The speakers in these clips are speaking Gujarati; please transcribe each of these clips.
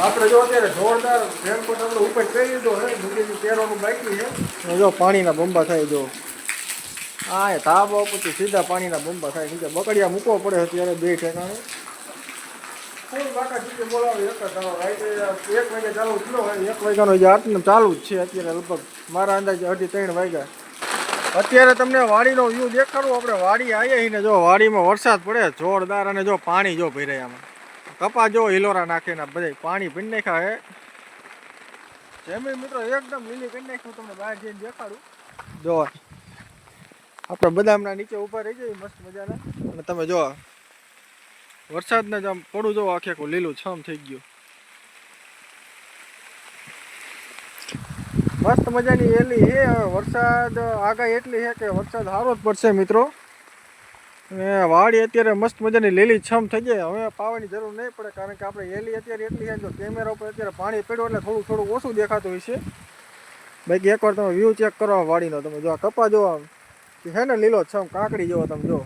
આપણે જો અત્યારે જોરદાર રેનકોટ આપણે ઉપર પહેરી લીધો છે, બીજી પહેરવાનું બાકી છે. જો પાણીના બંબા થાય, જો હા ધાબા ઉપરથી સીધા પાણીના બંબા થાય. નીચે બકડિયા મૂકવો પડે અત્યારે બે ઠેકાણે. ફૂલ બાકા સીધે બોલાવે એક જ ધારો. રાઈતે 1 વાગે ચાલુ થયો હોય, 1 વાગ્યાનો જે આટલું ચાલુ જ છે અત્યારે. લગભગ મારા અંદાજે 2:30 વાગ્યા. અત્યારે તમને વાડીનો વ્યૂ દેખાડું. આપણે વાડી આવીએ ને, જો વાડીમાં વરસાદ પડે જોરદાર, અને જો પાણી જો ભરાય આમાં. કપા જો હિલોરા નાખીને બધા પાણી ભરી નાખ્યા હે. જમીન મિત્રો એકદમ લીલી કરી નાખ્યું. તમને બહાર જઈને દેખાડું. જો આપણે બદામના નીચે ઊભા રહી જઈએ મસ્ત મજાના, અને તમે જો વરસાદને જ આમ પડું જો આખે આખું લીલું છમ થઈ ગયું. મસ્ત મજાની એલી હે. હવે વરસાદ આગાહી એટલી છે કે વરસાદ સારો જ પડશે મિત્રો. અને વાડી અત્યારે મસ્ત મજાની લીલી છમ થઈ જાય. હવે પાવાની જરૂર નહીં પડે, કારણ કે આપણે એલી અત્યારે એટલી છે. જો કેમેરા ઉપર અત્યારે પાણી પડ્યું એટલે થોડું ઓછું દેખાતું હોય છે. બાકી એકવાર તમે વ્યૂ ચેક કરો વાડીનો. તમે જો કપા જોવા છે ને લીલો છમ કાકડી જેવો. તમે જો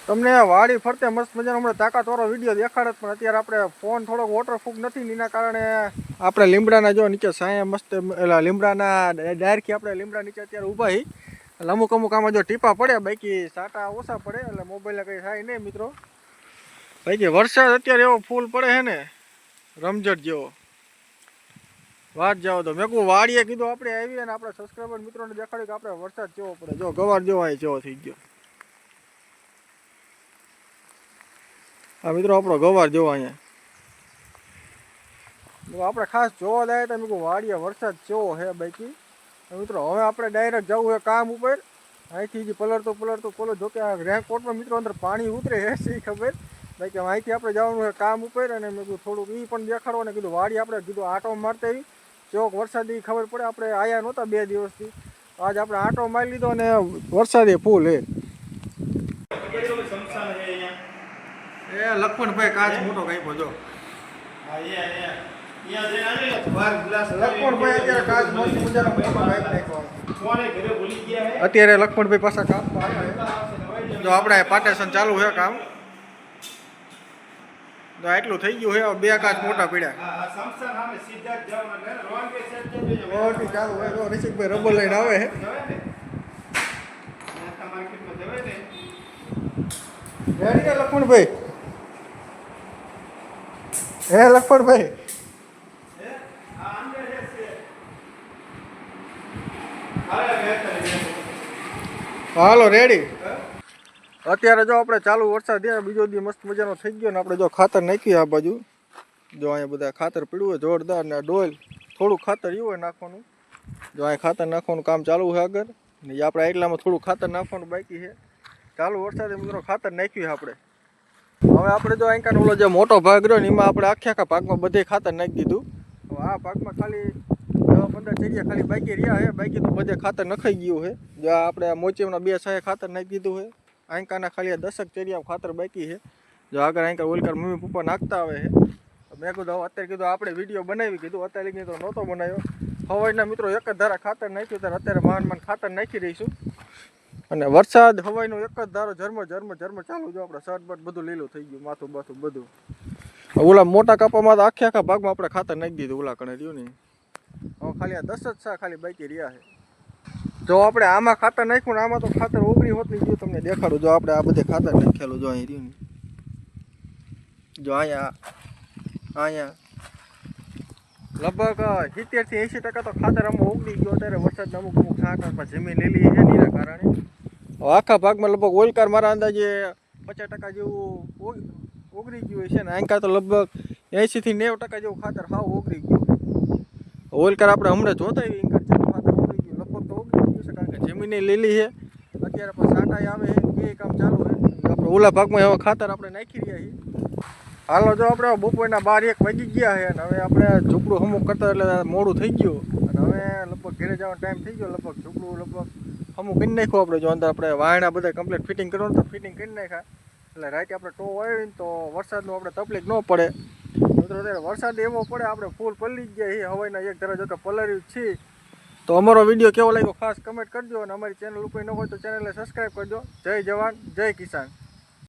તમને વાડી ફરતે મસ્ત મજાનો હમણાં તાકાતવાળો વિડીયો દેખાડે, પણ અત્યારે આપણે ફોન થોડોક વોટરપ્રૂફ નથી, એના કારણે આપણે લીમડાના જો નીચે સાયા મસ્ત એલા લીમડાના ડાયરથી આપણે લીમડા નીચે અત્યારે ઊભા હી. એટલે અમુક આમાં જો ટીપા પડે, બાકી સાટા ઓછા પડે, એટલે મોબાઈલને કંઈ થાય નહીં મિત્રો. બાકી વરસાદ અત્યારે એવો ફૂલ પડે છે ને રમઝટ જેવો, વાત જાઓ તો. મેં કહું વાડીએ કીધું આપણે આવીએ ને આપણે સબસ્ક્રાઈબર મિત્રોને દેખાડ્યું કે આપણે વરસાદ કેવો પડે. જો ગવાર જેવો અહીં જેવો થઈ ગયો. હા મિત્રો આપણો ગવાર જેવો અહીંયા આપણે ખાસ જોવા જાય તો મેં કહું વાડીએ વરસાદ કેવો છે. બાકી મિત્રો હવે આપણે ડાયરેક્ટ જવું છે કામ ઉપર. અહીંથી જ પલળતું પોલો જોકે આ રેનકોટમાં મિત્રો અંદર પાણી ઉતરે છે સી ખબર. બાકી અહીંથી આપણે જવાનું છે કામ ઉપર. અને મેં કીધું થોડુંક એ પણ દેખાડો ને કીધું વાડી આપણે કીધું આંટો મારતા આવી. ચોક વરસાદી ખબર પડે. આપણે આયા નહોતા 2 દિવસથી, આજ આપણે આંટો મારી લીધો અને વરસાદી ફૂલ હે. એ લખમણભાઈ કાચ મોટો કાપ્યો જો. લખમણભાઈ અત્યારે કાચ મસ્ત મજાનો મોટો કાપી નાખ્યો. અત્યારે લખમણભાઈ પાછા કાપવા આવ્યા. જો આપણે પાટેશન ચાલુ છે કામ. તો આટલું થઈ ગયું છે. 2 કાચ મોટા પડ્યા. ચાલુ હોય તો રિષિકભાઈ રબર લઈને આવે છે. રેડી લખમણભાઈ? હે લખમણભાઈ? હાલો રેડી. અત્યારે જો આપણે ચાલુ વરસાદ બીજો દી મસ્ત મજાનો થઈ ગયો ને આપણે જો ખાતર નાખ્યું આ બાજુ. જો અહીંયા બધા ખાતર પીડ્યું હોય જોરદાર, ને ડોલ થોડું ખાતર એવું હોય નાખવાનું. જો અહીંયા ખાતર નાખવાનું કામ ચાલુ છે આગળ, ને આપણે એટલામાં થોડું ખાતર નાખવાનું બાકી છે. ચાલુ વરસાદે મિત્રો ખાતર નાખ્યું છે આપણે. હવે આપણે જો અહીંકાનો ઓલો જે મોટો ભાગ રહ્યો ને એમાં આપણે આખા ભાગમાં બધે ખાતર નાખી દીધું. હવે આ ભાગમાં ખાલી 10-15 ચડિયા ખાલી બાકી રહ્યા છે. બાકી તો બધે ખાતર નખાઈ ગયું છે. જો આપણે મોચેવના 2 સાહે ખાતર નાખી દીધું છે. આંકાના ખાલી 10 ચડિયા ખાતર બાકી છે. જો આગળ આંકા ઓલકાર મમ્મી પપ્પા નાખતા આવે છે. મેં કીધું અત્યારે કીધું આપણે વિડીયો બનાવી, કીધું અત્યારે કીધું નહોતો બનાવ્યો. હવાઈના મિત્રો એક જ ધારા ખાતર નાખ્યું, ત્યારે અત્યારે માંડ ખાતર નાખી રહીશું. અને વરસાદ હવાઈનો એક જ ધારો ઝરમર ચાલુ. જો આપણે શર્ટ બટ બધું લીલું થઈ ગયું, માથું બાથું બધું. ઓલા મોટા કાપામાં તો આખા ભાગમાં આપણે ખાતર નાખી દીધું. ઓલા કણે રહ્યું ને હવે ખાલી આ 10 જ સા ખાલી બાકી રહ્યા છે. જો આપણે આમાં ખાતર નાખ્યું ને આમાં તો ખાતર ઓગળી હોત નહીં ગયું. તમને દેખાડું. જો આપણે આ બધે ખાતર નાખેલું જો અહીં રહ્યું ને. જો અહીંયા લગભગ 70 થી 80% તો ખાતર આમાં ઓગળી ગયો. અત્યારે વરસાદના અમુક છાંટમાં જમીન લીલી છે એના કારણે આખા ભાગમાં લગભગ ઓલકાર મારા અંદાજે 50% જેવું ઓગળી ગયું છે. ને આંકા તો લગભગ 80 થી 90% જેવું ખાતર હાવ ઓગળી ગયું. ઓલકાર આપણે હમણાં જોતા આવી ખાતર ઓગળી ગયું. લગભગ તો ઓગળી ગયું છે, કારણ કે જમીન લીલી છે. અત્યારે પણ સાટાઈ આવે છે, એ કામ ચાલુ છે. આપણે ઓલા ભાગમાં એવા ખાતર આપણે નાખી રહ્યા છીએ. હાલો જો આપણે બપોરના 12-1 વાગી ગયા છે, અને હવે આપણે ઝૂંપડું હમુક કરતા એટલે મોડું થઈ ગયું. અને હવે લગભગ ઘરે જવાનો ટાઈમ થઈ ગયો. લગભગ ઝૂંપડું હમુક કરી નાખ્યું. આપણે જો અંદર આપણે વાયણા બધા કમ્પ્લીટ ફિટિંગ કરવાનું તો ફિટિંગ કરી નાખ્યા. એટલે રાતે આપણે ટો વાળી ને તો વરસાદનું આપણે તકલીફ ન પડે. મિત્રો અત્યારે વરસાદ એવો પડે આપણે ફૂલ પલળી જ ગયા છે. હવાઈના એક ધારા જો કે પલળ્યું છે. તો અમારો વિડીયો કેવો લાગ્યો ખાસ કમેન્ટ કરજો. અને અમારી ચેનલ ઉપર ન હોય તો ચેનલને સબસ્ક્રાઈબ કરજો. જય જવાન જય કિસાન.